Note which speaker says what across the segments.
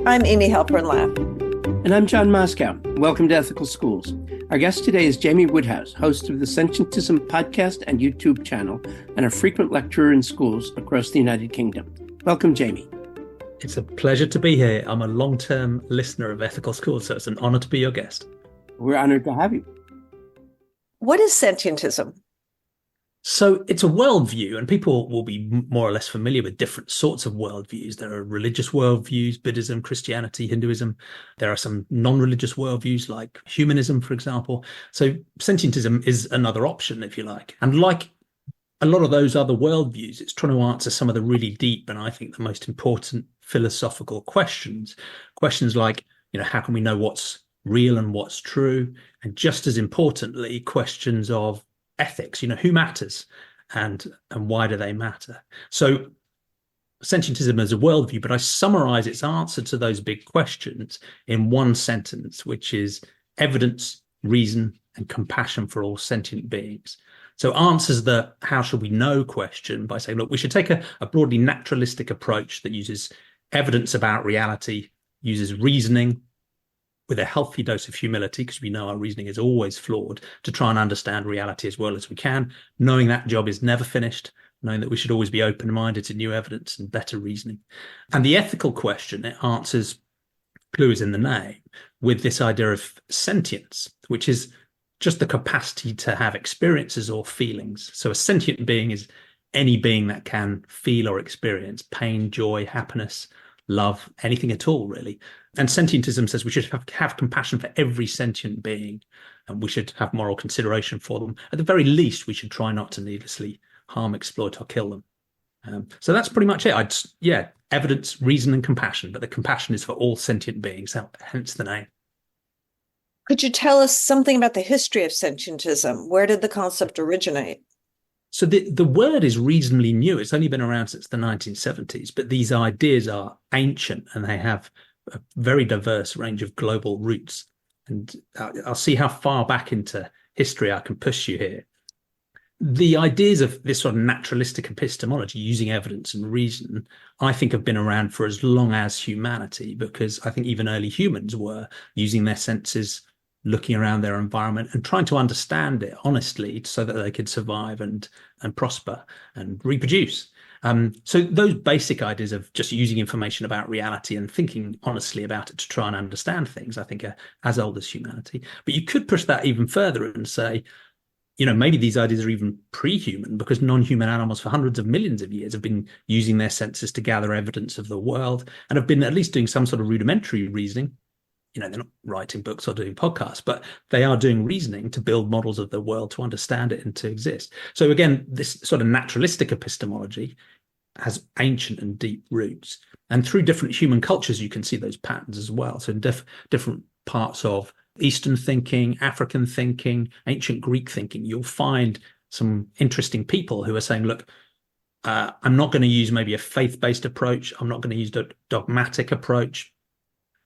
Speaker 1: I'm Amy Halpern-Lapp.
Speaker 2: And I'm John Moscow. Welcome to Ethical Schools. Our guest today is Jamie Woodhouse, host of the Sentientism podcast and YouTube channel, and a frequent lecturer in schools across the United Kingdom. Welcome, Jamie.
Speaker 3: It's a pleasure to be here. I'm a long-term listener of Ethical Schools, so it's an honor to be your guest.
Speaker 2: We're honored to have you.
Speaker 1: What is sentientism?
Speaker 3: So it's a worldview, and people will be more or less familiar with different sorts of worldviews. There are religious worldviews, Buddhism, Christianity, Hinduism. There are some non-religious worldviews like humanism, for example. So sentientism is another option, if you like. And like a lot of those other worldviews, it's trying to answer some of the really deep and I think the most important philosophical questions. Questions like, how can we know what's real and what's true? And just as importantly, questions of ethics, who matters and why do they matter? So sentientism is a worldview, but I summarize its answer to those big questions in one sentence, which is evidence, reason, and compassion for all sentient beings. So answers the how should we know question by saying, look, we should take a broadly naturalistic approach that uses evidence about reality, uses reasoning with a healthy dose of humility, because we know our reasoning is always flawed, to try and understand reality as well as we can, knowing that job is never finished, knowing that we should always be open-minded to new evidence and better reasoning. And the ethical question, it answers, clue is in the name, with this idea of sentience, which is just the capacity to have experiences or feelings. So a sentient being is any being that can feel or experience pain, joy, happiness, love, anything at all, really. And sentientism says we should have compassion for every sentient being, and we should have moral consideration for them. At the very least, we should try not to needlessly harm, exploit, or kill them. So that's pretty much it. Evidence, reason, and compassion, but the compassion is for all sentient beings, hence the name.
Speaker 1: Could you tell us something about the history of sentientism? Where did the concept originate?
Speaker 3: So the word is reasonably new. It's only been around since the 1970s, but these ideas are ancient and they have a very diverse range of global roots. And I'll see how far back into history I can push you here. The ideas of this sort of naturalistic epistemology using evidence and reason, I think, have been around for as long as humanity, because I think even early humans were using their senses, looking around their environment and trying to understand it honestly so that they could survive and prosper and reproduce. So those basic ideas of just using information about reality and thinking honestly about it to try and understand things, I think, are as old as humanity. But you could push that even further and say, maybe these ideas are even pre-human, because non-human animals for hundreds of millions of years have been using their senses to gather evidence of the world and have been at least doing some sort of rudimentary reasoning. They're not writing books or doing podcasts, but they are doing reasoning to build models of the world, to understand it and to exist. So again, this sort of naturalistic epistemology has ancient and deep roots. And through different human cultures, you can see those patterns as well. So in different parts of Eastern thinking, African thinking, ancient Greek thinking, you'll find some interesting people who are saying, look, I'm not going to use maybe a faith-based approach. I'm not going to use a dogmatic approach.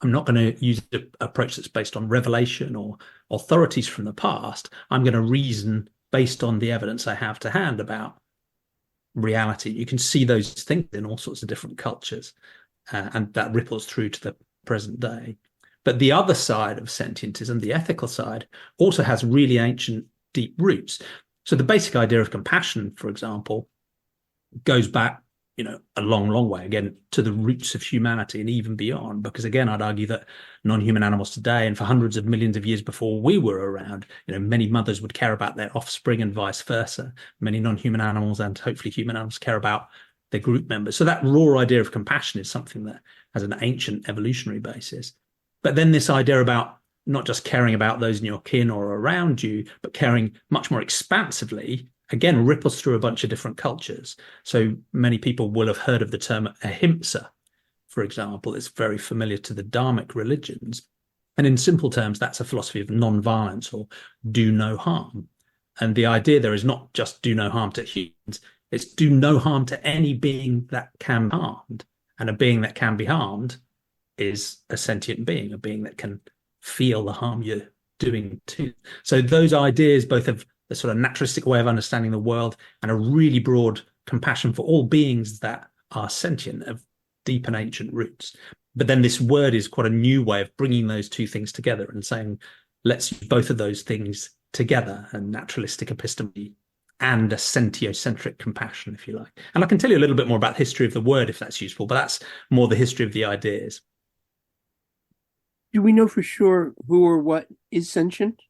Speaker 3: I'm not going to use an approach that's based on revelation or authorities from the past. I'm going to reason based on the evidence I have to hand about reality. You can see those things in all sorts of different cultures, and that ripples through to the present day. But the other side of sentientism, the ethical side, also has really ancient, deep roots. So the basic idea of compassion, for example, goes back a long, long way, again, to the roots of humanity and even beyond, because again, I'd argue that non-human animals today and for hundreds of millions of years before we were around, many mothers would care about their offspring and vice versa. Many non-human animals and hopefully human animals care about their group members. So that raw idea of compassion is something that has an ancient evolutionary basis. But then this idea about not just caring about those in your kin or around you, but caring much more expansively, again, ripples through a bunch of different cultures. So many people will have heard of the term ahimsa, for example. It's very familiar to the Dharmic religions. And in simple terms, that's a philosophy of non-violence or do no harm. And the idea there is not just do no harm to humans, it's do no harm to any being that can be harmed. And a being that can be harmed is a sentient being, a being that can feel the harm you're doing to. So those ideas both have a sort of naturalistic way of understanding the world and a really broad compassion for all beings that are sentient have deep and ancient roots. But then this word is quite a new way of bringing those two things together and saying, let's use both of those things together, a naturalistic epistemology and a sentiocentric compassion, if you like. And I can tell you a little bit more about the history of the word if that's useful, but that's more the history of the ideas.
Speaker 2: Do we know for sure who or what is sentient?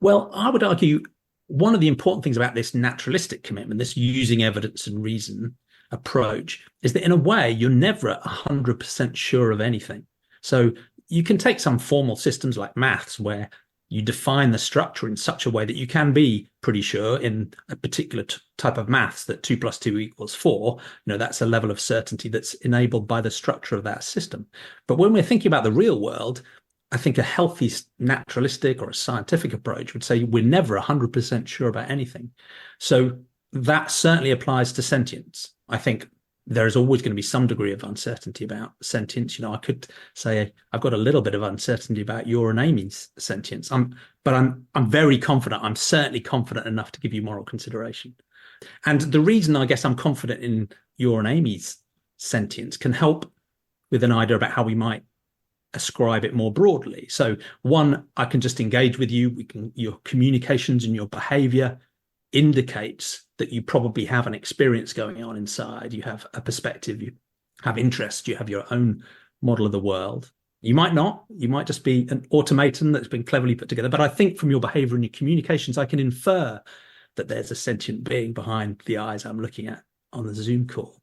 Speaker 3: Well, I would argue one of the important things about this naturalistic commitment, this using evidence and reason approach, is that in a way, you're never 100% sure of anything. So you can take some formal systems like maths where you define the structure in such a way that you can be pretty sure in a particular type of maths that 2 + 2 = 4. That's a level of certainty that's enabled by the structure of that system. But when we're thinking about the real world, I think a healthy naturalistic or a scientific approach would say we're never 100% sure about anything. So that certainly applies to sentience. I think there is always going to be some degree of uncertainty about sentience. I could say I've got a little bit of uncertainty about your and Amy's sentience. But I'm very confident. I'm certainly confident enough to give you moral consideration. And the reason I guess I'm confident in your and Amy's sentience can help with an idea about how we might ascribe it more broadly. So one, I can just engage with you. Your communications and your behavior indicates that you probably have an experience going on inside. You have a perspective, you have interest, you have your own model of the world. You might not, you might just be an automaton that's been cleverly put together. But I think from your behavior and your communications, I can infer that there's a sentient being behind the eyes I'm looking at on the Zoom call.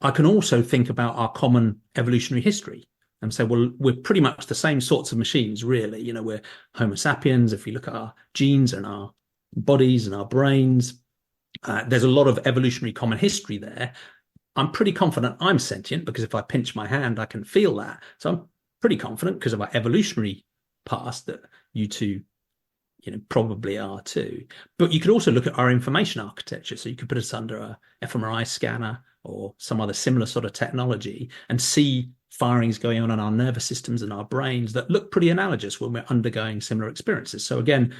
Speaker 3: I can also think about our common evolutionary history and say, well, we're pretty much the same sorts of machines, really. We're Homo sapiens. If you look at our genes and our bodies and our brains, there's a lot of evolutionary common history there. I'm pretty confident I'm sentient because if I pinch my hand, I can feel that. So I'm pretty confident because of our evolutionary past that you two, probably are too. But you could also look at our information architecture. So you could put us under a fMRI scanner or some other similar sort of technology and see firings going on in our nervous systems and our brains that look pretty analogous when we're undergoing similar experiences. So again,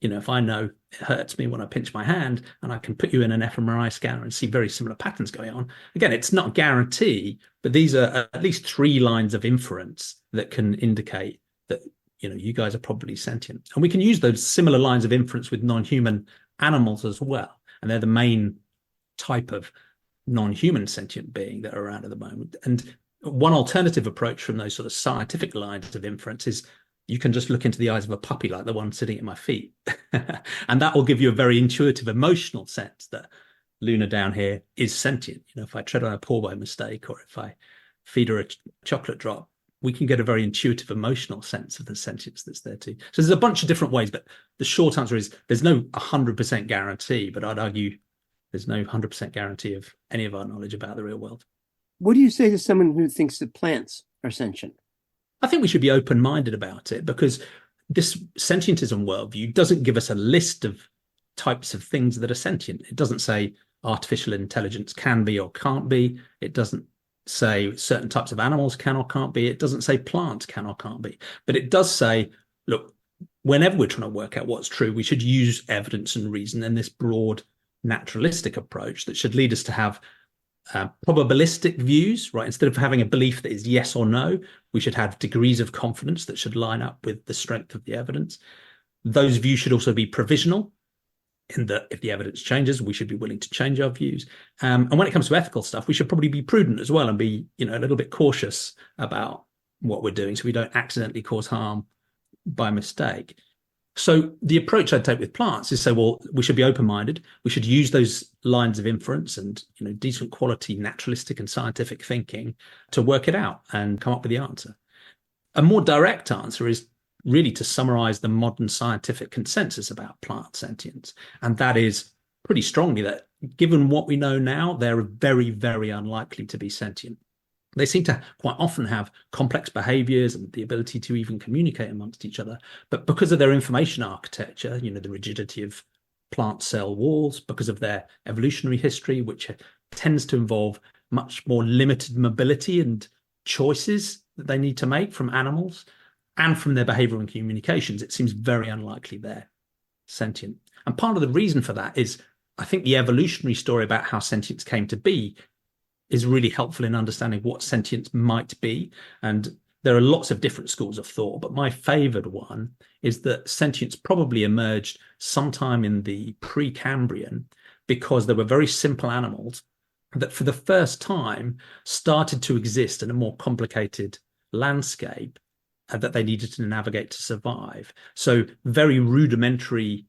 Speaker 3: if I know it hurts me when I pinch my hand and I can put you in an fMRI scanner and see very similar patterns going on, again, it's not a guarantee, but these are at least 3 lines of inference that can indicate that, you guys are probably sentient. And we can use those similar lines of inference with non-human animals as well. And they're the main type of non-human sentient being that are around at the moment. And one alternative approach from those sort of scientific lines of inference is you can just look into the eyes of a puppy like the one sitting at my feet. And that will give you a very intuitive, emotional sense that Luna down here is sentient. If I tread on her paw by mistake or if I feed her a chocolate drop, we can get a very intuitive, emotional sense of the sentience that's there too. So there's a bunch of different ways, but the short answer is there's no 100% guarantee, but I'd argue there's no 100% guarantee of any of our knowledge about the real world.
Speaker 2: What do you say to someone who thinks that plants are sentient?
Speaker 3: I think we should be open-minded about it because this sentientism worldview doesn't give us a list of types of things that are sentient. It doesn't say artificial intelligence can be or can't be. It doesn't say certain types of animals can or can't be. It doesn't say plants can or can't be. But it does say, look, whenever we're trying to work out what's true, we should use evidence and reason and this broad naturalistic approach that should lead us to have probabilistic views, right? Instead of having a belief that is yes or no, we should have degrees of confidence that should line up with the strength of the evidence. Those views should also be provisional, in that if the evidence changes, we should be willing to change our views. And when it comes to ethical stuff, we should probably be prudent as well and be, a little bit cautious about what we're doing so we don't accidentally cause harm by mistake. So the approach I'd take with plants is say, well, we should be open-minded. We should use those lines of inference and, decent quality naturalistic and scientific thinking to work it out and come up with the answer. A more direct answer is really to summarize the modern scientific consensus about plant sentience. And that is pretty strongly that given what we know now, they're very, very unlikely to be sentient. They seem to quite often have complex behaviors and the ability to even communicate amongst each other. But because of their information architecture, the rigidity of plant cell walls, because of their evolutionary history, which tends to involve much more limited mobility and choices that they need to make from animals and from their behavior and communications, it seems very unlikely they're sentient. And part of the reason for that is, I think the evolutionary story about how sentience came to be is really helpful in understanding what sentience might be. And there are lots of different schools of thought, but my favored one is that sentience probably emerged sometime in the Precambrian because there were very simple animals that for the first time started to exist in a more complicated landscape that they needed to navigate to survive. So very rudimentary,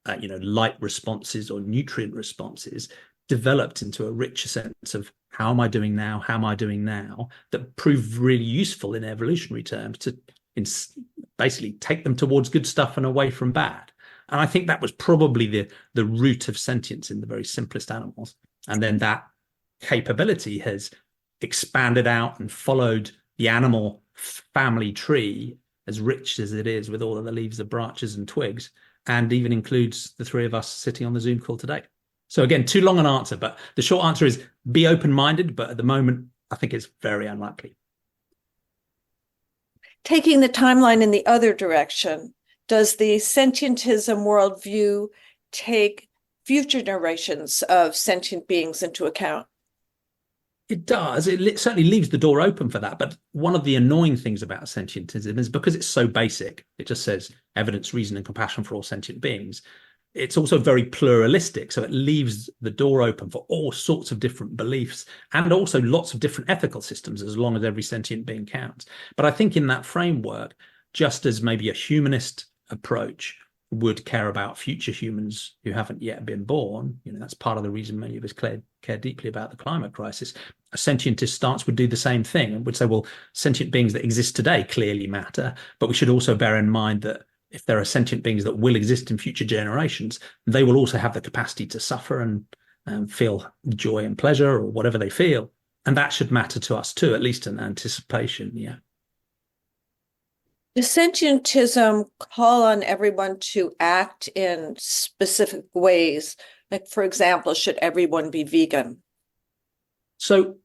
Speaker 3: light responses or nutrient responses developed into a richer sense of how am I doing now? How am I doing now? That proved really useful in evolutionary terms to basically take them towards good stuff and away from bad. And I think that was probably the root of sentience in the very simplest animals. And then that capability has expanded out and followed the animal family tree, as rich as it is with all of the leaves, the branches and twigs, and even includes the three of us sitting on the Zoom call today. So again, too long an answer, but the short answer is be open-minded, but at the moment, I think it's very unlikely.
Speaker 1: Taking the timeline in the other direction, does the sentientism worldview take future generations of sentient beings into account?
Speaker 3: It does. It certainly leaves the door open for that. But one of the annoying things about sentientism is because it's so basic, it just says evidence, reason, and compassion for all sentient beings. It's also very pluralistic. So it leaves the door open for all sorts of different beliefs and also lots of different ethical systems, as long as every sentient being counts. But I think in that framework, just as maybe a humanist approach would care about future humans who haven't yet been born, that's part of the reason many of us care deeply about the climate crisis. A sentientist stance would do the same thing and would say, well, sentient beings that exist today clearly matter, but we should also bear in mind that if there are sentient beings that will exist in future generations, they will also have the capacity to suffer and feel joy and pleasure or whatever they feel. And that should matter to us too, at least in anticipation. Yeah.
Speaker 1: Does sentientism call on everyone to act in specific ways? Like, for example, should everyone be vegan?
Speaker 3: So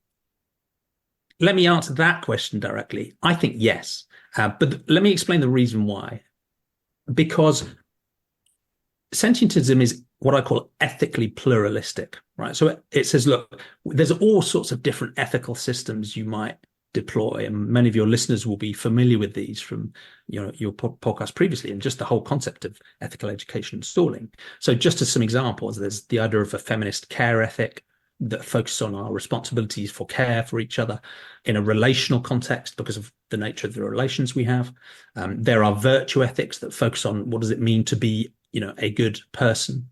Speaker 3: let me answer that question directly. I think yes. But let me explain the reason why. Because sentientism is what I call ethically pluralistic, right? So it says, look, there's all sorts of different ethical systems you might deploy, and many of your listeners will be familiar with these from your podcast previously, and just the whole concept of ethical education and schooling. So just as some examples, there's the idea of a feminist care ethic that focuses on our responsibilities for care for each other in a relational context because of the nature of the relations we have. There are virtue ethics that focus on what does it mean to be, a good person.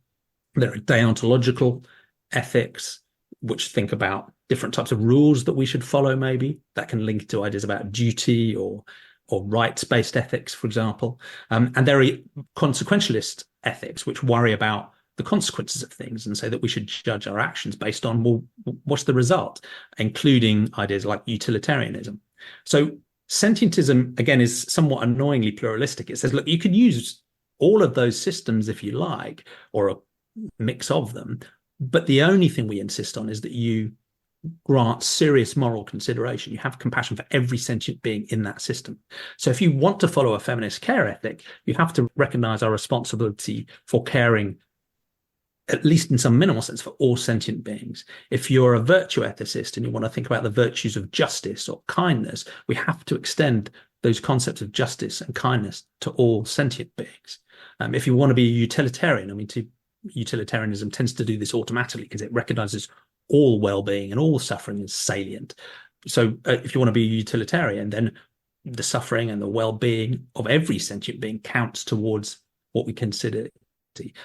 Speaker 3: There are deontological ethics, which think about different types of rules that we should follow, maybe that can link to ideas about duty or rights-based ethics, for example. And there are consequentialist ethics, which worry about the consequences of things and say that we should judge our actions based on, well, what's the result, including ideas like utilitarianism. So sentientism, again, is somewhat annoyingly pluralistic. It says, look, you can use all of those systems if you like, or a mix of them, but the only thing we insist on is that you grant serious moral consideration. You have compassion for every sentient being in that system. So if you want to follow a feminist care ethic, you have to recognize our responsibility for caring, at least in some minimal sense, for all sentient beings. If you're a virtue ethicist and you want to think about the virtues of justice or kindness, we have to extend those concepts of justice and kindness to all sentient beings. If you want to be a utilitarian, utilitarianism tends to do this automatically because it recognizes all well-being and all suffering is salient. So if you want to be a utilitarian, then the suffering and the well-being of every sentient being counts towards what we consider.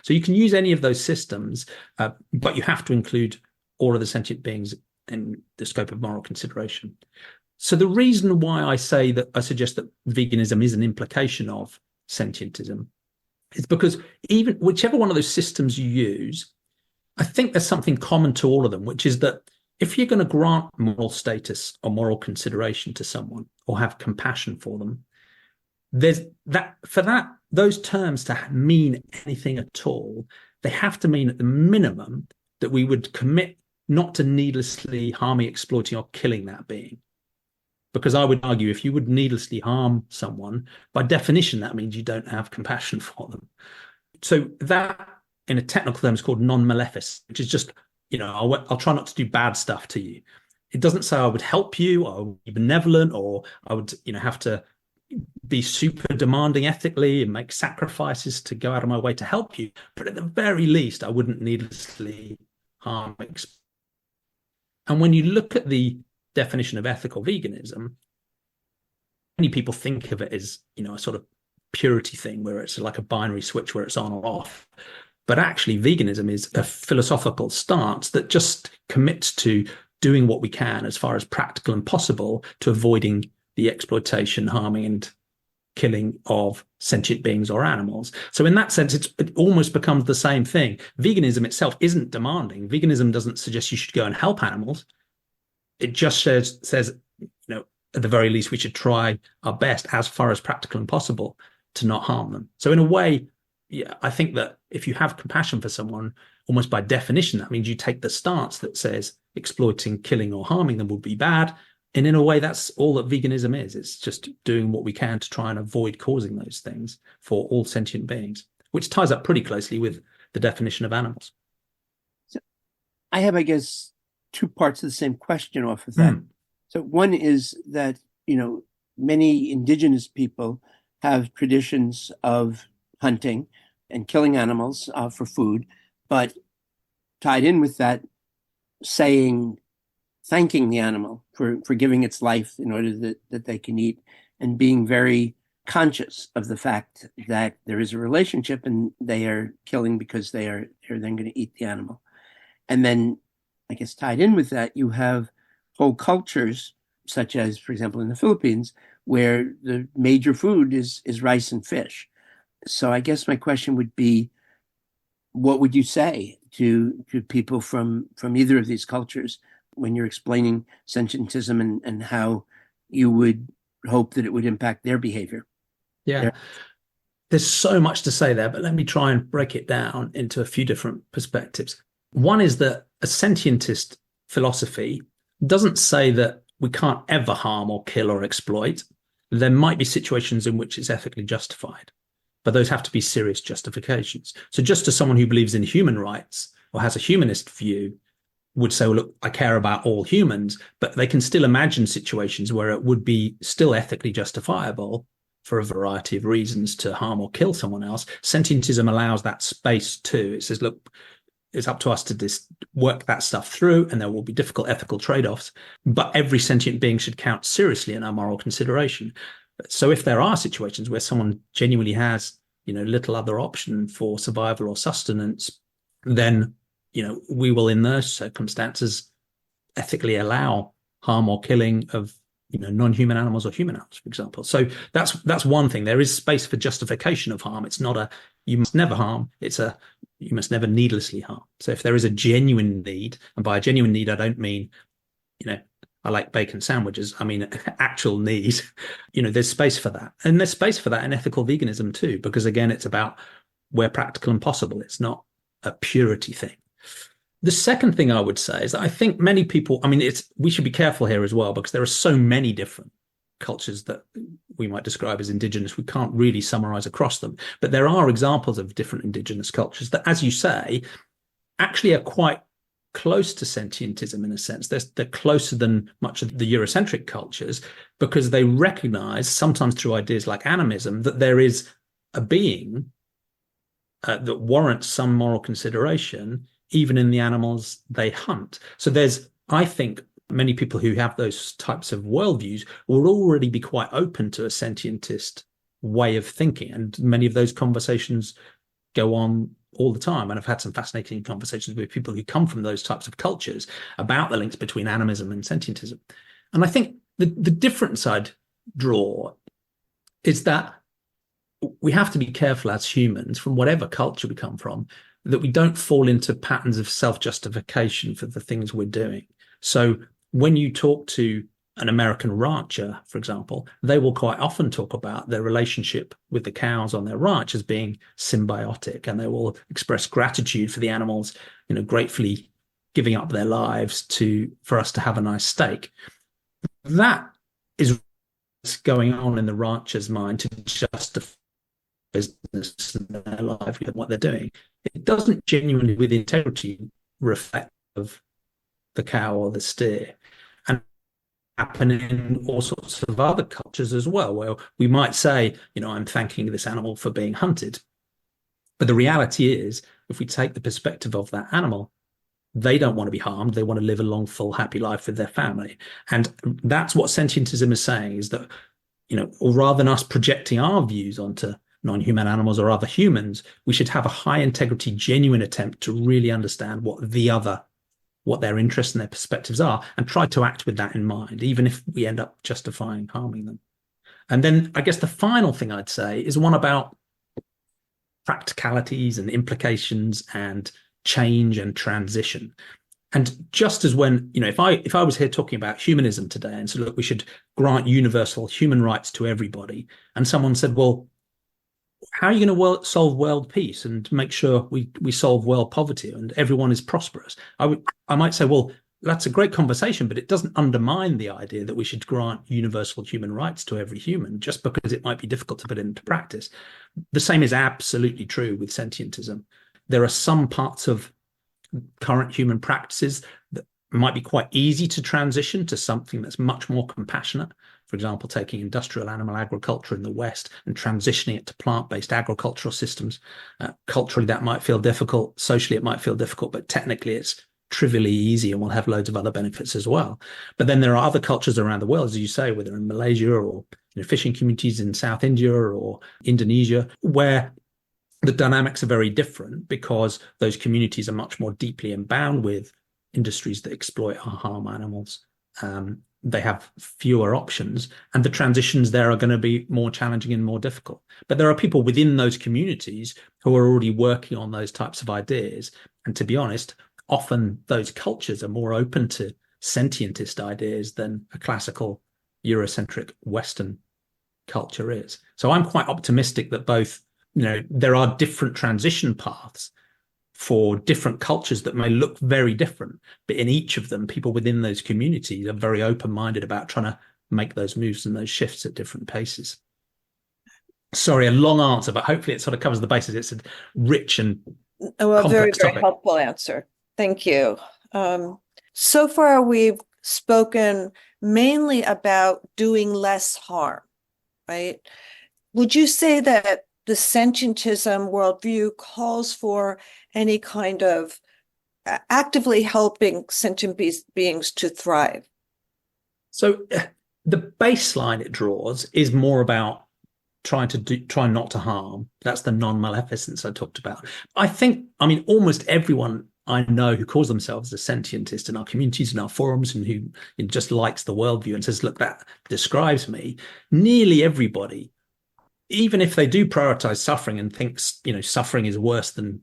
Speaker 3: So you can use any of those systems, but you have to include all of the sentient beings in the scope of moral consideration. So the reason why I suggest that veganism is an implication of sentientism is because even whichever one of those systems you use, I think there's something common to all of them, which is that if you're going to grant moral status or moral consideration to someone or have compassion for them, there's those terms to mean anything at all, they have to mean at the minimum that we would commit not to needlessly harming, exploiting, or killing that being. Because I would argue if you would needlessly harm someone, by definition, that means you don't have compassion for them. So that, in a technical term, is called non-maleficence, which is just, I'll try not to do bad stuff to you. it doesn't say I would help you, or I would be benevolent, or I would, have to be super demanding ethically and make sacrifices to go out of my way to help you. But at the very least, I wouldn't needlessly harm. And when you look at the definition of ethical veganism, many people think of it as, a sort of purity thing where it's like a binary switch where it's on or off. But actually, veganism is a philosophical stance that just commits to doing what we can as far as practical and possible to avoiding the exploitation, harming, and killing of sentient beings or animals. So in that sense, it almost becomes the same thing. Veganism itself isn't demanding. Veganism doesn't suggest you should go and help animals. It just says, at the very least, we should try our best as far as practical and possible to not harm them. So in a way, yeah, I think that if you have compassion for someone, almost by definition, that means you take the stance that says exploiting, killing, or harming them would be bad. And in a way, that's all that veganism is. It's just doing what we can to try and avoid causing those things for all sentient beings, which ties up pretty closely with the definition of animals.
Speaker 2: So I have, I guess, two parts of the same question off of that. So one is that, many indigenous people have traditions of hunting and killing animals for food, but tied in with that, thanking the animal for giving its life in order that they can eat, and being very conscious of the fact that there is a relationship and they are killing because they're then going to eat the animal. And then, I guess, tied in with that, you have whole cultures, such as, for example, in the Philippines, where the major food is rice and fish. So I guess my question would be, what would you say to people from either of these cultures when you're explaining sentientism and how you would hope that it would impact their behavior?
Speaker 3: Yeah. There's so much to say there, but let me try and break it down into a few different perspectives. One is that a sentientist philosophy doesn't say that we can't ever harm or kill or exploit. There might be situations in which it's ethically justified, but those have to be serious justifications. So just as someone who believes in human rights or has a humanist view would say, well, look, I care about all humans, but they can still imagine situations where it would be still ethically justifiable for a variety of reasons to harm or kill someone else. Sentientism allows that space too. It says, look, it's up to us to work that stuff through, and there will be difficult ethical trade-offs, but every sentient being should count seriously in our moral consideration. So if there are situations where someone genuinely has, little other option for survival or sustenance, then, we will, in those circumstances, ethically allow harm or killing of, non-human animals or human animals, for example. So that's one thing. There is space for justification of harm. It's not you must never harm. It's you must never needlessly harm. So if there is a genuine need, and by a genuine need, I don't mean, I like bacon sandwiches. I mean, actual need, there's space for that. And there's space for that in ethical veganism too, because again, it's about where practical and possible. It's not a purity thing. The second thing I would say is that I think many people, we should be careful here as well, because there are so many different cultures that we might describe as indigenous. We can't really summarize across them, but there are examples of different indigenous cultures that, as you say, actually are quite close to sentientism in a sense. They're closer than much of the Eurocentric cultures, because they recognize, sometimes through ideas like animism, that there is a being that warrants some moral consideration, even in the animals they hunt. So I think, many people who have those types of worldviews will already be quite open to a sentientist way of thinking. And many of those conversations go on all the time. And I've had some fascinating conversations with people who come from those types of cultures about the links between animism and sentientism. And I think the difference I'd draw is that we have to be careful as humans, from whatever culture we come from, that we don't fall into patterns of self-justification for the things we're doing. So when you talk to an American rancher, for example, they will quite often talk about their relationship with the cows on their ranch as being symbiotic, and they will express gratitude for the animals, gratefully giving up their lives for us to have a nice steak. That is what's going on in the rancher's mind to justify business and their livelihood, what they're doing. It doesn't genuinely, with integrity, reflect of the cow or the steer. happen in all sorts of other cultures as well, where we might say, I'm thanking this animal for being hunted. But the reality is, if we take the perspective of that animal, they don't want to be harmed. They want to live a long, full, happy life with their family. And that's what sentientism is saying, is that, or rather than us projecting our views onto non-human animals or other humans, we should have a high integrity, genuine attempt to really understand what their interests and their perspectives are, and try to act with that in mind, even if we end up justifying harming them. And then I guess the final thing I'd say is one about practicalities and implications and change and transition. And just as when, if I was here talking about humanism today and said, look, we should grant universal human rights to everybody, and someone said, well, how are you going to solve world peace and make sure we solve world poverty and everyone is prosperous? I might say, well, that's a great conversation, but it doesn't undermine the idea that we should grant universal human rights to every human just because it might be difficult to put into practice. The same is absolutely true with sentientism. There are some parts of current human practices that might be quite easy to transition to something that's much more compassionate. For example, taking industrial animal agriculture in the West and transitioning it to plant-based agricultural systems. Culturally, that might feel difficult. Socially, it might feel difficult, but technically it's trivially easy and will have loads of other benefits as well. But then there are other cultures around the world, as you say, whether in Malaysia or fishing communities in South India or Indonesia, where the dynamics are very different because those communities are much more deeply embound with industries that exploit or harm animals. They have fewer options, and the transitions there are going to be more challenging and more difficult. But there are people within those communities who are already working on those types of ideas. And to be honest, often those cultures are more open to sentientist ideas than a classical Eurocentric Western culture is. So I'm quite optimistic that both, there are different transition paths for different cultures that may look very different, but in each of them, people within those communities are very open-minded about trying to make those moves and those shifts at different paces. Sorry, a long answer, but hopefully it sort of covers the bases. It's a rich and complex
Speaker 1: very, very
Speaker 3: topic.
Speaker 1: helpful answer. Thank you. So far, we've spoken mainly about doing less harm, right? Would you say that the sentientism worldview calls for any kind of actively helping sentient beings to thrive?
Speaker 3: So the baseline it draws is more about try not to harm. That's the non-maleficence I talked about. Almost everyone I know who calls themselves a sentientist in our communities and our forums and who just likes the worldview and says, look, that describes me. Nearly everybody, even if they do prioritize suffering and thinks, suffering is worse than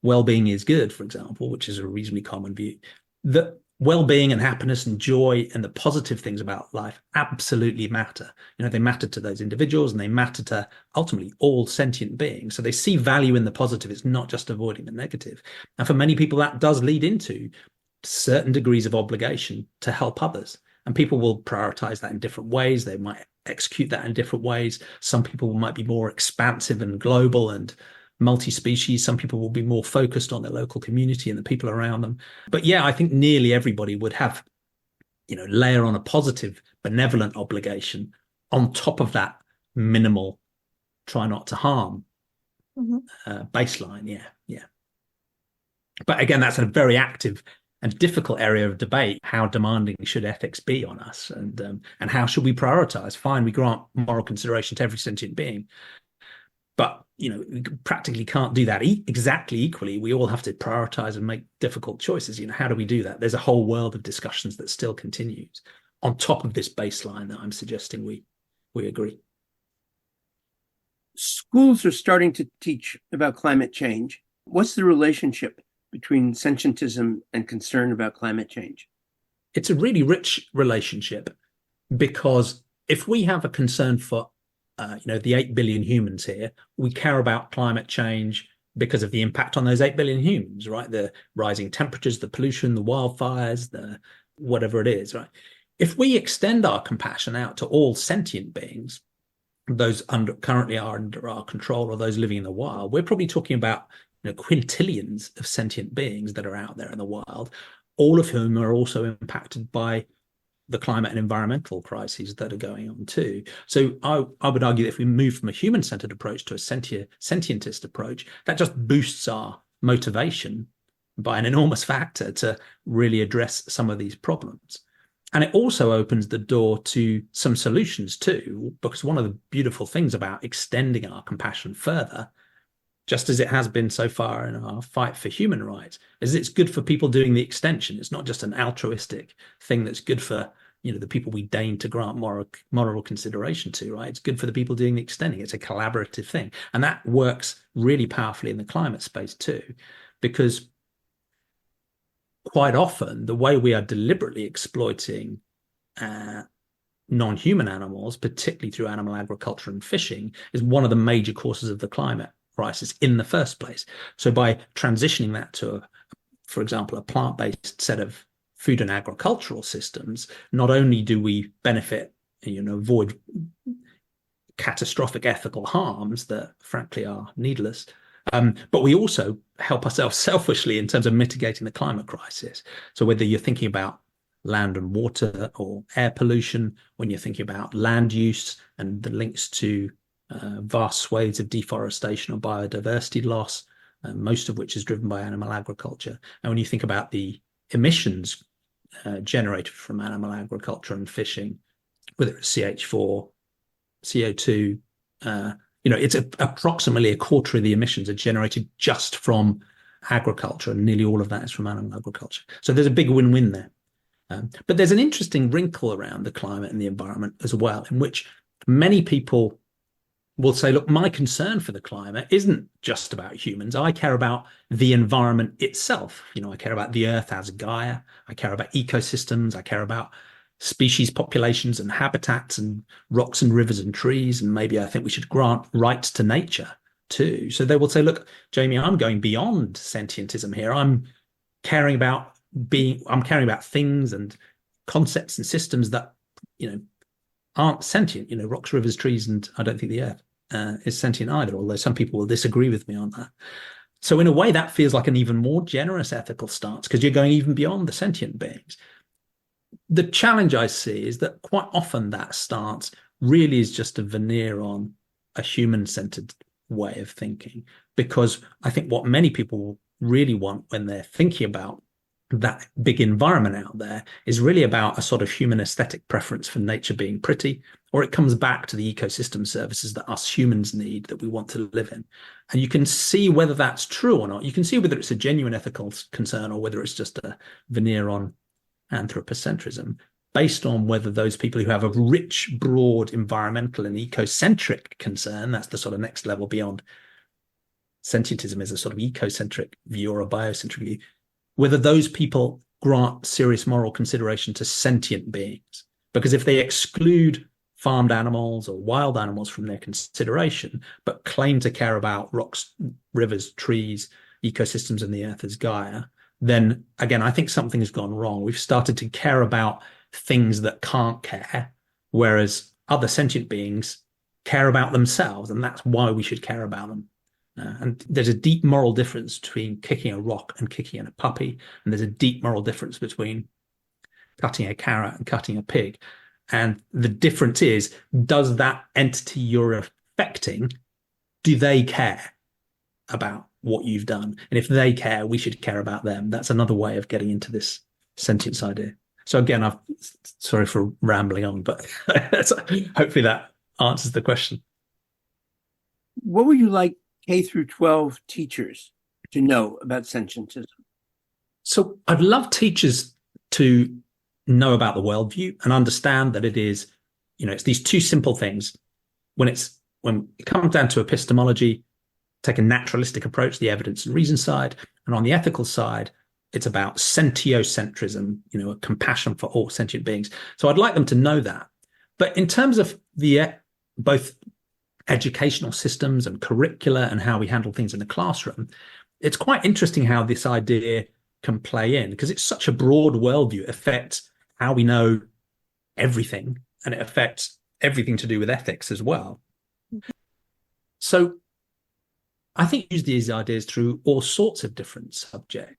Speaker 3: well-being is good, for example, which is a reasonably common view, that well-being and happiness and joy and the positive things about life absolutely matter. They matter to those individuals and they matter to ultimately all sentient beings. So they see value in the positive. It's not just avoiding the negative. And for many people, that does lead into certain degrees of obligation to help others. And people will prioritize that in different ways. They might execute that in different ways. Some people might be more expansive and global and multi-species. Some people will be more focused on their local community and the people around them. But yeah, I think nearly everybody would have, layer on a positive, benevolent obligation on top of that minimal, try not to harm baseline. Yeah. But again, that's a very active and difficult area of debate. How demanding should ethics be on us, and how should we prioritize? Fine, we grant moral consideration to every sentient being, but we practically can't do that exactly equally. We all have to prioritize and make difficult choices. How do we do that? There's a whole world of discussions that still continues on top of this baseline that I'm suggesting we agree.
Speaker 2: Schools are starting to teach about climate change. What's the relationship between sentientism and concern about climate change?
Speaker 3: It's a really rich relationship, because if we have a concern for the 8 billion humans here, we care about climate change because of the impact on those 8 billion humans, right? The rising temperatures, the pollution, the wildfires, the whatever it is, right? If we extend our compassion out to all sentient beings, those currently are under our control or those living in the wild, we're probably talking about quintillions of sentient beings that are out there in the wild, all of whom are also impacted by the climate and environmental crises that are going on too. So I would argue that if we move from a human-centered approach to a sentientist approach, that just boosts our motivation by an enormous factor to really address some of these problems. And it also opens the door to some solutions too, because one of the beautiful things about extending our compassion further, just as it has been so far in our fight for human rights, is it's good for people doing the extension. It's not just an altruistic thing that's good for, the people we deign to grant moral consideration to, right? It's good for the people doing the extending. It's a collaborative thing. And that works really powerfully in the climate space too, because quite often the way we are deliberately exploiting non-human animals, particularly through animal agriculture and fishing, is one of the major causes of the climate crisis in the first place. So by transitioning that to, for example, a plant-based set of food and agricultural systems, not only do we benefit, avoid catastrophic ethical harms that frankly are needless, but we also help ourselves selfishly in terms of mitigating the climate crisis. So whether you're thinking about land and water or air pollution, when you're thinking about land use and the links to vast swathes of deforestation or biodiversity loss, most of which is driven by animal agriculture. And when you think about the emissions generated from animal agriculture and fishing, whether it's CH4, CO2, it's approximately a quarter of the emissions are generated just from agriculture, and nearly all of that is from animal agriculture. So there's a big win-win there. But there's an interesting wrinkle around the climate and the environment as well, in which many people will say, look, my concern for the climate isn't just about humans. I care about the environment itself. I care about the earth as Gaia. I care about ecosystems. I care about species populations and habitats and rocks and rivers and trees. And maybe I think we should grant rights to nature too. So they will say, look, Jamie, I'm going beyond sentientism here. I'm caring about things and concepts and systems that, aren't sentient, rocks, rivers, trees, and I don't think the earth is sentient either, although some people will disagree with me on that. So in a way, that feels like an even more generous ethical stance, because you're going even beyond the sentient beings. The challenge I see is that quite often that stance really is just a veneer on a human-centered way of thinking, because I think what many people really want when they're thinking about that big environment out there is really about a sort of human aesthetic preference for nature being pretty, or it comes back to the ecosystem services that us humans need, that we want to live in. And you can see whether that's true or not. You can see whether it's a genuine ethical concern or whether it's just a veneer on anthropocentrism, based on whether those people who have a rich, broad environmental and ecocentric concern, that's the sort of next level beyond sentientism, is a sort of ecocentric view or a biocentric view, whether those people grant serious moral consideration to sentient beings. Because if they exclude farmed animals or wild animals from their consideration, but claim to care about rocks, rivers, trees, ecosystems, and the earth as Gaia, then again, I think something has gone wrong. We've started to care about things that can't care, whereas other sentient beings care about themselves, and that's why we should care about them. And there's a deep moral difference between kicking a rock and kicking a puppy, and there's a deep moral difference between cutting a carrot and cutting a pig. And the difference is, does that entity you're affecting, do they care about what you've done? And if they care, we should care about them. That's another way of getting into this sentience idea. So again, sorry for rambling on, but hopefully that answers the question.
Speaker 2: What would you like K through 12 teachers to know about sentientism?
Speaker 3: So I'd love teachers to know about the worldview and understand that it is, it's these two simple things. When it comes down to epistemology, take a naturalistic approach, the evidence and reason side, and on the ethical side, it's about sentiocentrism, a compassion for all sentient beings. So I'd like them to know that. But in terms of the both educational systems and curricula and how we handle things in the classroom, it's quite interesting how this idea can play in, because it's such a broad worldview. It affects how we know everything, and it affects everything to do with ethics as well. So I think use these ideas through all sorts of different subjects.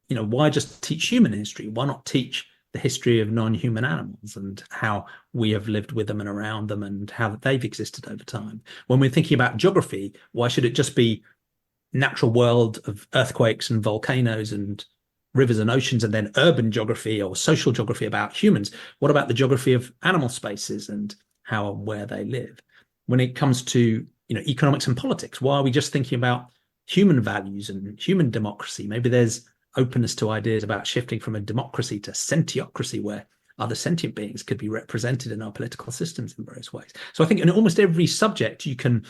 Speaker 3: Why just teach human history? Why not teach the history of non-human animals and how we have lived with them and around them and how they've existed over time. When we're thinking about geography, why should it just be natural world of earthquakes and volcanoes and rivers and oceans, and then urban geography or social geography about humans? What about the geography of animal spaces and how and where they live? When it comes to economics and politics, why are we just thinking about human values and human democracy? Maybe there's openness to ideas about shifting from a democracy to sentiocracy, where other sentient beings could be represented in our political systems in various ways. So I think in almost every subject, you can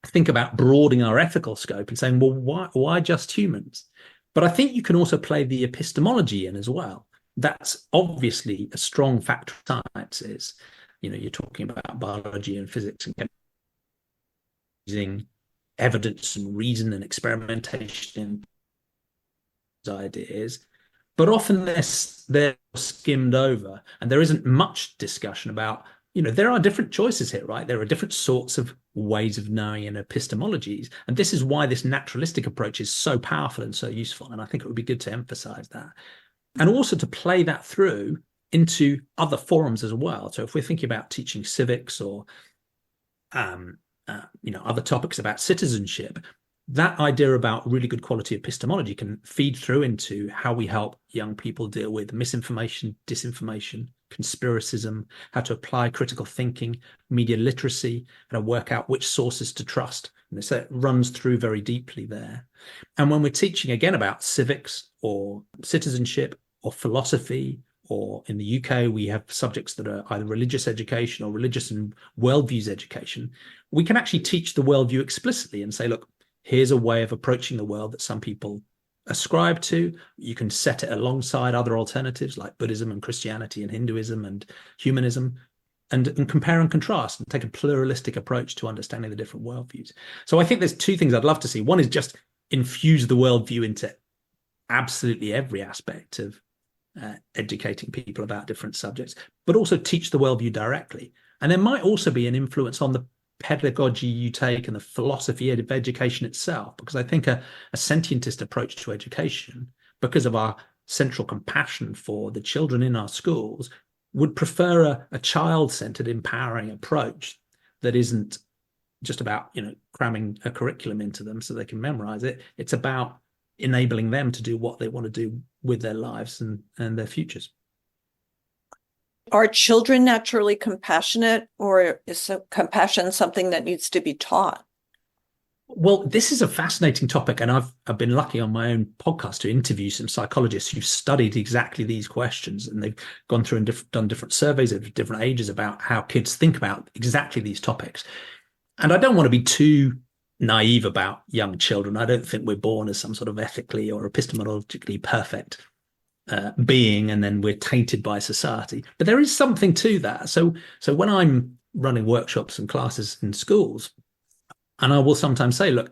Speaker 3: think about broadening our ethical scope and saying, well, why just humans? But I think you can also play the epistemology in as well. That's obviously a strong factor of sciences. You're talking about biology and physics and using evidence and reason and experimentation ideas, but often they're skimmed over, and there isn't much discussion about, there are different choices here, right? There are different sorts of ways of knowing and epistemologies, and this is why this naturalistic approach is so powerful and so useful, and I think it would be good to emphasize that, and also to play that through into other forums as well. So if we're thinking about teaching civics or other topics about citizenship, that idea about really good quality epistemology can feed through into how we help young people deal with misinformation, disinformation, conspiracism, how to apply critical thinking, media literacy, how to work out which sources to trust. And so it runs through very deeply there. And when we're teaching again about civics or citizenship or philosophy, or in the UK, we have subjects that are either religious education or religious and worldviews education, we can actually teach the worldview explicitly and say, look, here's a way of approaching the world that some people ascribe to. You can set it alongside other alternatives like Buddhism and Christianity and Hinduism and humanism, and compare and contrast and take a pluralistic approach to understanding the different worldviews. So I think there's two things I'd love to see. One is just infuse the worldview into absolutely every aspect of educating people about different subjects, but also teach the worldview directly. And there might also be an influence on the pedagogy you take and the philosophy of education itself, because I think a sentientist approach to education, because of our central compassion for the children in our schools, would prefer a child-centered, empowering approach that isn't just about cramming a curriculum into them so they can memorize it. It's about enabling them to do what they want to do with their lives and their futures.
Speaker 1: Are children naturally compassionate, or is compassion something that needs to be taught?
Speaker 3: Well, this is a fascinating topic, and I've been lucky on my own podcast to interview some psychologists who've studied exactly these questions, and they've gone through and done different surveys at different ages about how kids think about exactly these topics. And I don't want to be too naive about young children. I don't think we're born as some sort of ethically or epistemologically perfect being, and then we're tainted by society. But there is something to that. So when I'm running workshops and classes in schools, and I will sometimes say, look,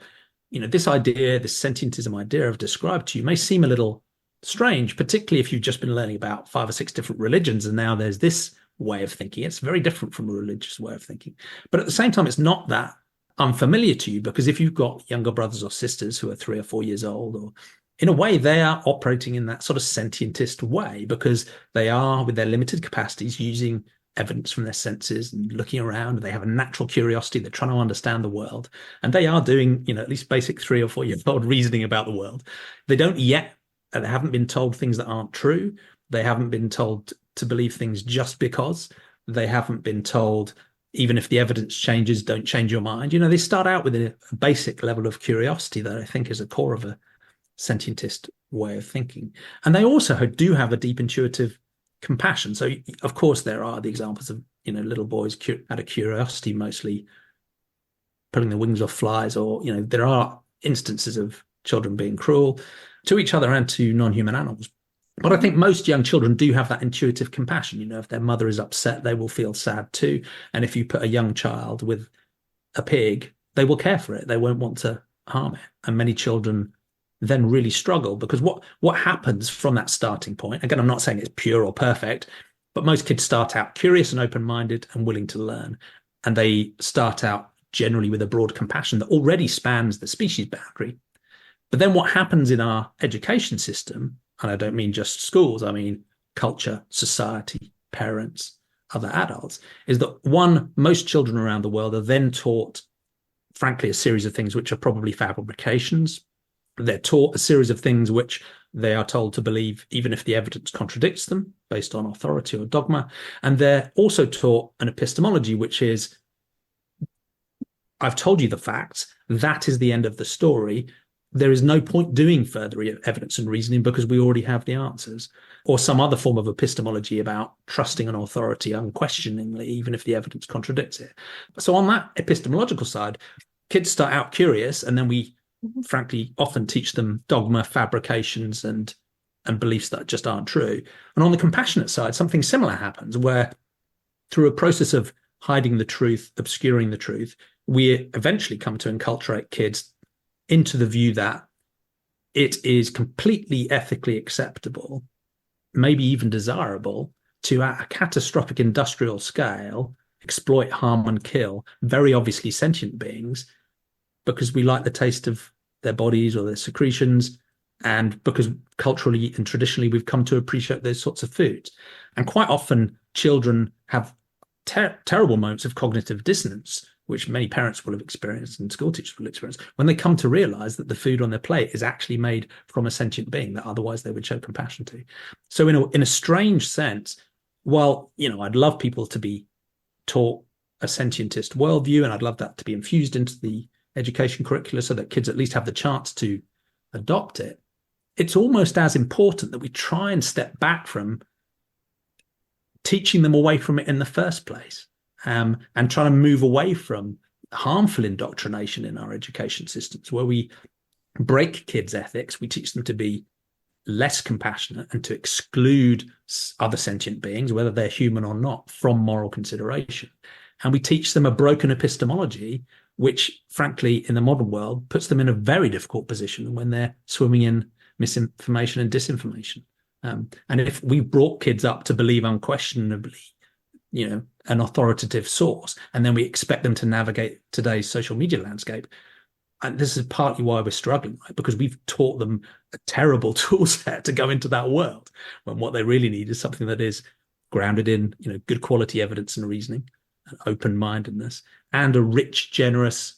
Speaker 3: this idea, this sentientism idea I've described to you may seem a little strange, particularly if you've just been learning about 5 or 6 different religions, and now there's this way of thinking. It's very different from a religious way of thinking. But at the same time, it's not that unfamiliar to you, because if you've got younger brothers or sisters who are 3 or 4 years old, or in a way, they are operating in that sort of sentientist way, because they are, with their limited capacities, using evidence from their senses and looking around, and they have a natural curiosity. They're trying to understand the world, and they are doing, at least basic 3 or 4 year old reasoning about the world. They haven't been told things that aren't true. They haven't been told to believe things just because. They haven't been told, even if the evidence changes, don't change your mind. They start out with a basic level of curiosity that I think is a core of a sentientist way of thinking. And they also do have a deep intuitive compassion. So, of course, there are the examples of, little boys out of curiosity, mostly pulling the wings off flies, or, there are instances of children being cruel to each other and to non-human animals. But I think most young children do have that intuitive compassion. If their mother is upset, they will feel sad too. And if you put a young child with a pig, they will care for it. They won't want to harm it. And many children then really struggle, because what happens from that starting point, again, I'm not saying it's pure or perfect, but most kids start out curious and open-minded and willing to learn. And they start out generally with a broad compassion that already spans the species boundary. But then what happens in our education system, and I don't mean just schools, I mean culture, society, parents, other adults, is that one, most children around the world are then taught, frankly, a series of things which are probably fabrications. They're taught a series of things which they are told to believe, even if the evidence contradicts them, based on authority or dogma. And they're also taught an epistemology, which is, I've told you the facts, that is the end of the story. There is no point doing further evidence and reasoning because we already have the answers. Or some other form of epistemology about trusting an authority unquestioningly, even if the evidence contradicts it. So on that epistemological side, kids start out curious, and then we frankly often teach them dogma, fabrications, and beliefs that just aren't true. And on the compassionate side, something similar happens where through a process of hiding the truth, obscuring the truth, we eventually come to enculturate kids into the view that it is completely ethically acceptable, maybe even desirable, to at a catastrophic industrial scale exploit, harm, and kill very obviously sentient beings because we like the taste of their bodies or their secretions, and because culturally and traditionally we've come to appreciate those sorts of foods. And quite often children have terrible moments of cognitive dissonance, which many parents will have experienced and school teachers will experience, when they come to realize that the food on their plate is actually made from a sentient being that otherwise they would show compassion to. So in a strange sense, while, I'd love people to be taught a sentientist worldview, and I'd love that to be infused into the education curricula so that kids at least have the chance to adopt it, it's almost as important that we try and step back from teaching them away from it in the first place, and trying to move away from harmful indoctrination in our education systems where we break kids' ethics. We teach them to be less compassionate and to exclude other sentient beings, whether they're human or not, from moral consideration. And we teach them a broken epistemology, which, frankly, in the modern world, puts them in a very difficult position when they're swimming in misinformation and disinformation. And if we brought kids up to believe unquestionably, an authoritative source, and then we expect them to navigate today's social media landscape, and this is partly why we're struggling, right? Because we've taught them a terrible tool set to go into that world, when what they really need is something that is grounded in, good quality evidence and reasoning, and open-mindedness, and a rich, generous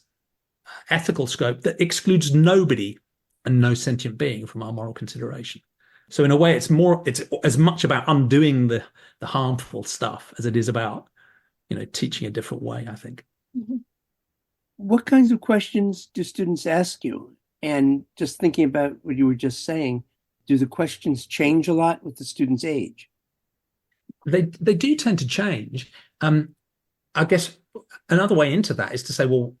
Speaker 3: ethical scope that excludes nobody and no sentient being from our moral consideration. So in a way, it's as much about undoing the harmful stuff as it is about, teaching a different way, I think.
Speaker 1: Mm-hmm.
Speaker 2: What kinds of questions do students ask you? And just thinking about what you were just saying, do the questions change a lot with the student's age?
Speaker 3: They do tend to change. I guess another way into that is to say, well,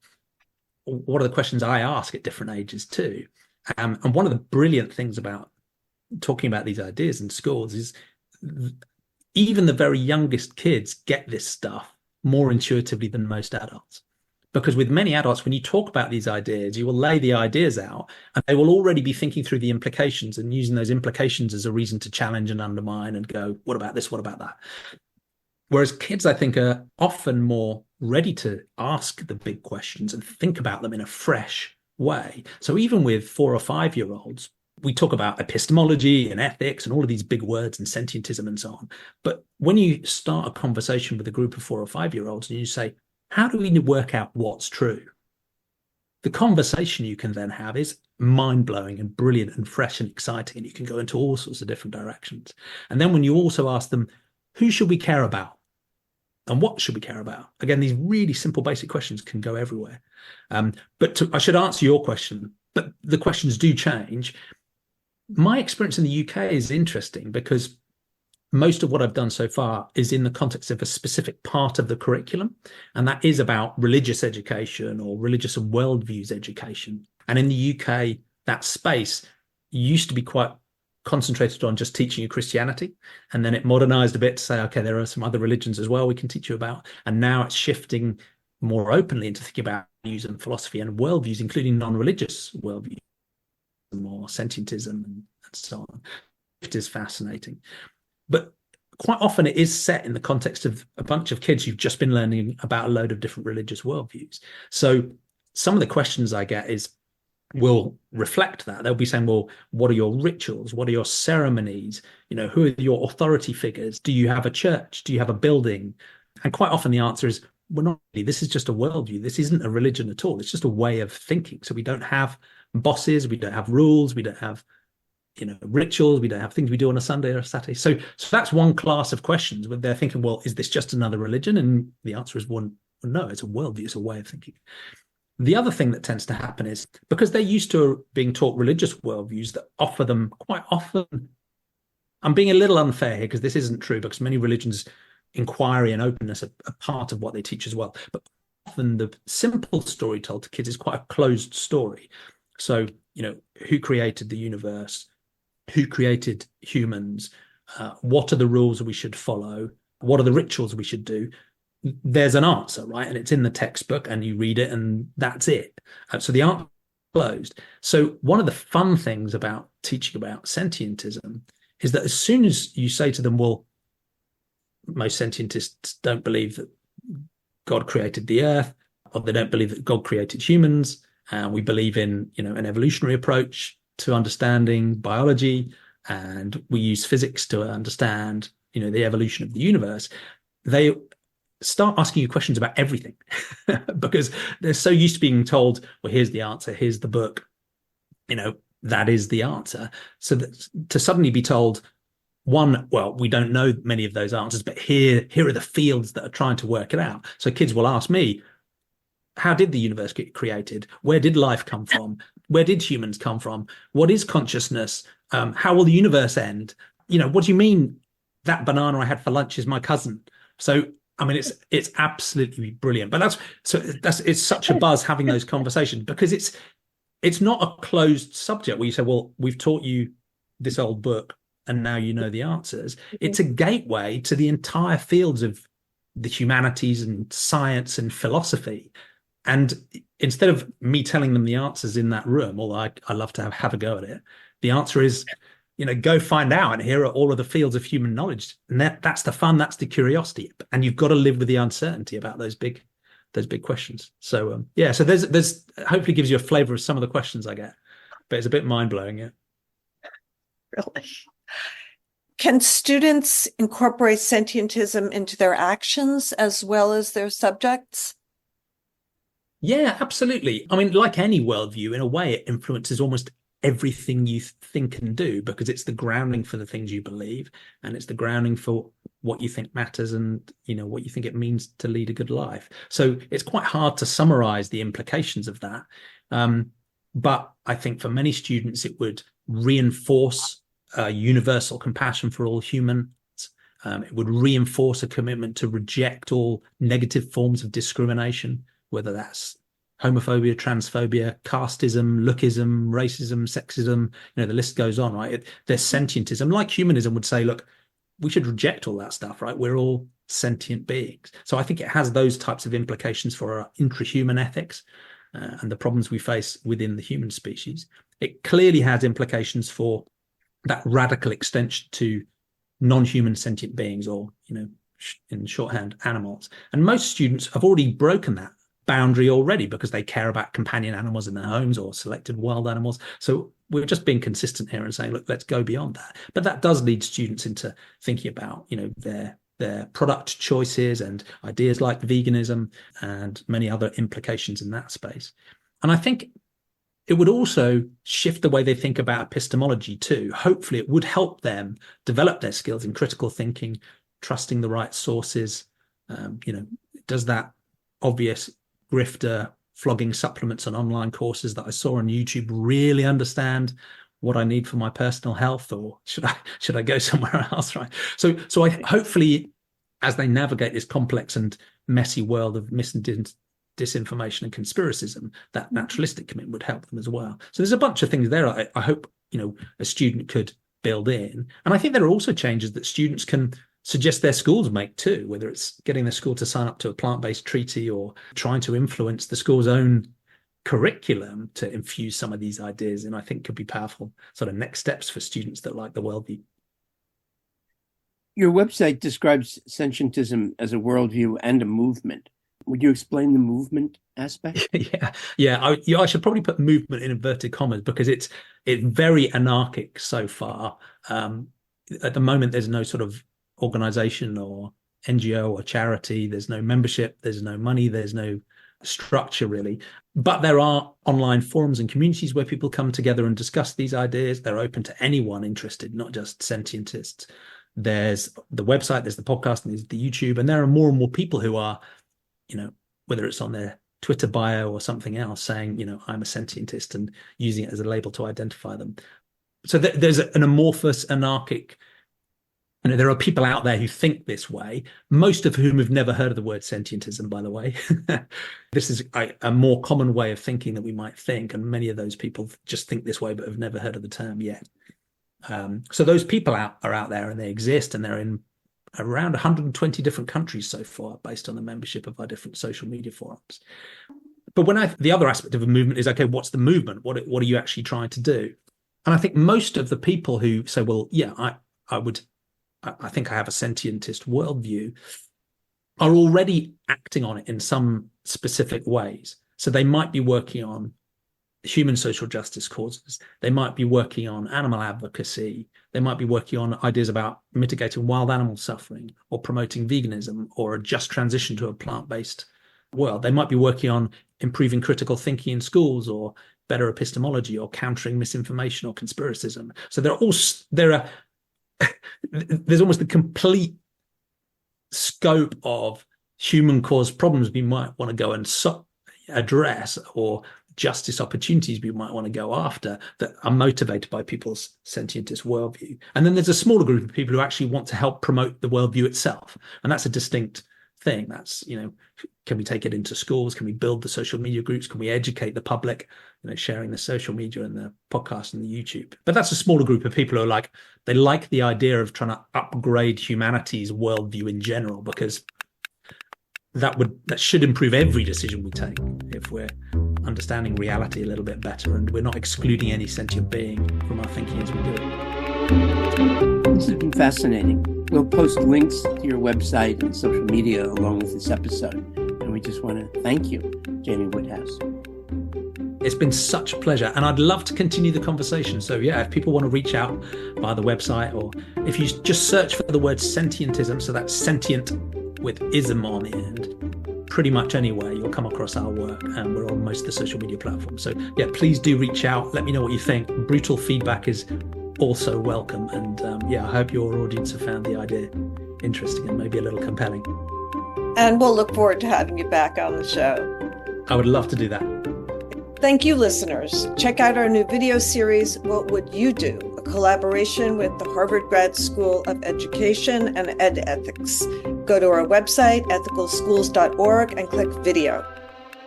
Speaker 3: what are the questions I ask at different ages too? And one of the brilliant things about talking about these ideas in schools is even the very youngest kids get this stuff more intuitively than most adults. Because with many adults, when you talk about these ideas, you will lay the ideas out and they will already be thinking through the implications and using those implications as a reason to challenge and undermine and go, what about this? What about that? Whereas kids, I think, are often more ready to ask the big questions and think about them in a fresh way. So even with 4 or 5 year olds, we talk about epistemology and ethics and all of these big words and sentientism and so on. But when you start a conversation with a group of 4 or 5 year olds and you say, how do we work out what's true? The conversation you can then have is mind-blowing and brilliant and fresh and exciting, and you can go into all sorts of different directions. And then when you also ask them, who should we care about? And what should we care about? Again, these really simple, basic questions can go everywhere. I should answer your question, but the questions do change. My experience in the UK is interesting because most of what I've done so far is in the context of a specific part of the curriculum, and that is about religious education or religious and worldviews education. And in the UK, that space used to be quite concentrated on just teaching you Christianity, and then it modernized a bit to say, okay, there are some other religions as well we can teach you about. And now it's shifting more openly into thinking about views and philosophy and worldviews, including non-religious worldviews, more sentientism and so on. It is fascinating. But quite often it is set in the context of a bunch of kids who've just been learning about a load of different religious worldviews. So some of the questions I get is, will reflect that. They'll be saying, well, what are your rituals? What are your ceremonies? Who are your authority figures? Do you have a church? Do you have a building? And quite often the answer is, well, not really. This is just a worldview. This isn't a religion at all. It's just a way of thinking. So we don't have bosses. We don't have rules. We don't have, rituals. We don't have things we do on a Sunday or a Saturday. So that's one class of questions where they're thinking, well, is this just another religion? And the answer is one, no, it's a worldview. It's a way of thinking. The other thing that tends to happen is because they're used to being taught religious worldviews that offer them quite often, I'm being a little unfair here because this isn't true, because many religions, inquiry and openness are part of what they teach as well. But often the simple story told to kids is quite a closed story. So, who created the universe? Who created humans? What are the rules we should follow? What are the rituals we should do? There's an answer, right? And it's in the textbook and you read it and that's it. So the answer is closed. So one of the fun things about teaching about sentientism is that as soon as you say to them, well, most scientists don't believe that God created the earth, or they don't believe that God created humans, and we believe in, an evolutionary approach to understanding biology, and we use physics to understand, the evolution of the universe, they start asking you questions about everything because they're so used to being told, well, here's the answer, here's the book, that is the answer. So that to suddenly be told, one, well, we don't know many of those answers, but here are the fields that are trying to work it out. So kids will ask me, how did the universe get created? Where did life come from? Where did humans come from? What is consciousness? How will the universe end? What do you mean that banana I had for lunch is my cousin? So I mean, it's absolutely brilliant. But it's such a buzz having those conversations because it's not a closed subject where you say, well, we've taught you this old book and now you know the answers. It's a gateway to the entire fields of the humanities and science and philosophy. And instead of me telling them the answers in that room, although I love to have a go at it, the answer is, go find out. And here are all of the fields of human knowledge. And that's the fun. That's the curiosity. And you've got to live with the uncertainty about those big questions. So, so there's hopefully gives you a flavor of some of the questions I get, but it's a bit mind blowing. Yeah.
Speaker 1: Really? Can students incorporate sentientism into their actions as well as their subjects?
Speaker 3: Yeah, absolutely. I mean, like any worldview, in a way, it influences almost everything you think and do because it's the grounding for the things you believe and it's the grounding for what you think matters and what you think it means to lead a good life. So it's quite hard to summarize the implications of that, but I think for many students it would reinforce universal compassion for all humans. It would reinforce a commitment to reject all negative forms of discrimination, whether that's homophobia, transphobia, casteism, lookism, racism, sexism, the list goes on, right? There's sentientism, like humanism would say, look, we should reject all that stuff, right? We're all sentient beings. So I think it has those types of implications for our intrahuman ethics and the problems we face within the human species. It clearly has implications for that radical extension to non-human sentient beings or, in shorthand, animals. And most students have already broken that boundary already because they care about companion animals in their homes or selected wild animals. So we're just being consistent here and saying, look, let's go beyond that. But that does lead students into thinking about, their product choices and ideas like veganism and many other implications in that space. And I think it would also shift the way they think about epistemology too. Hopefully it would help them develop their skills in critical thinking, trusting the right sources. Does that obvious grifter flogging supplements and online courses that I saw on YouTube really understand what I need for my personal health, or should I go somewhere else, right? So I hopefully, as they navigate this complex and messy world of disinformation and conspiracism, that naturalistic commitment would help them as well. So there's a bunch of things there I hope a student could build in. And I think there are also changes that students can suggest their schools make too, whether it's getting the school to sign up to a plant-based treaty or trying to influence the school's own curriculum to infuse some of these ideas. And I think could be powerful sort of next steps for students that like the worldview.
Speaker 2: Your website describes sentientism as a worldview and a movement. Would you explain the movement aspect?
Speaker 3: I should probably put movement in inverted commas because it's very anarchic so far. At the moment, there's no sort of organization or NGO or charity. There's no membership. There's no money. There's no structure really. But there are online forums and communities where people come together and discuss these ideas. They're open to anyone interested, not just sentientists. There's the website, there's the podcast, and there's the YouTube, and there are more and more people who are, whether it's on their Twitter bio or something else, saying, I'm a sentientist and using it as a label to identify them. So there's an amorphous, anarchic, there are people out there who think this way, most of whom have never heard of the word sentientism, by the way. This is a more common way of thinking that we might think, and many of those people just think this way but have never heard of the term yet. So those people are out there, and they exist, and they're in around 120 different countries so far, based on the membership of our different social media forums. But the other aspect of a movement is, okay, what's the movement? What are you actually trying to do? And I think most of the people who say, well, yeah, I think I have a sentientist worldview, are already acting on it in some specific ways. So they might be working on human social justice causes. They might be working on animal advocacy. They might be working on ideas about mitigating wild animal suffering or promoting veganism or a just transition to a plant-based world. They might be working on improving critical thinking in schools or better epistemology or countering misinformation or conspiracism. So there's almost the complete scope of human caused problems we might want to go and address, or justice opportunities we might want to go after, that are motivated by people's sentientist worldview. And then there's a smaller group of people who actually want to help promote the worldview itself. And that's a distinct thing. That's, can we take it into schools? Can we build the social media groups? Can we educate the public, sharing the social media and the podcast and the YouTube? But that's a smaller group of people who are they like the idea of trying to upgrade humanity's worldview in general, because that should improve every decision we take if we're understanding reality a little bit better and we're not excluding any sentient being from our thinking as we do it.
Speaker 2: This has been fascinating. We'll post links to your website and social media along with this episode. And we just want to thank you, Jamie Woodhouse.
Speaker 3: It's been such a pleasure, and I'd love to continue the conversation. So if people want to reach out via the website, or if you just search for the word sentientism, so that's sentient with ism on the end, pretty much anywhere you'll come across our work, and we're on most of the social media platforms. So please do reach out. Let me know what you think. Brutal feedback is also welcome. And I hope your audience have found the idea interesting and maybe a little compelling.
Speaker 1: And we'll look forward to having you back on the show.
Speaker 3: I would love to do that.
Speaker 1: Thank you, listeners. Check out our new video series, What Would You Do? A collaboration with the Harvard Grad School of Education and Ed Ethics. Go to our website, ethicalschools.org, and click video.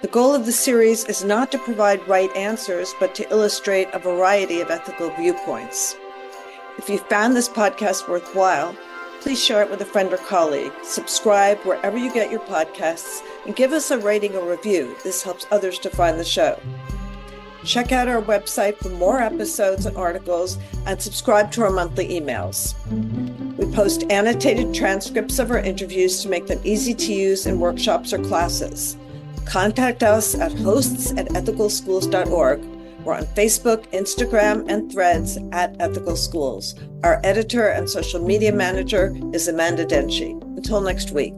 Speaker 1: The goal of the series is not to provide right answers, but to illustrate a variety of ethical viewpoints. If you found this podcast worthwhile, please share it with a friend or colleague. Subscribe wherever you get your podcasts and give us a rating or review. This helps others to find the show. Check out our website for more episodes and articles, and subscribe to our monthly emails. We post annotated transcripts of our interviews to make them easy to use in workshops or classes. Contact us at hosts@ethicalschools.org. We're on Facebook, Instagram, and Threads at Ethical Schools. Our editor and social media manager is Amanda Denchi. Until next week.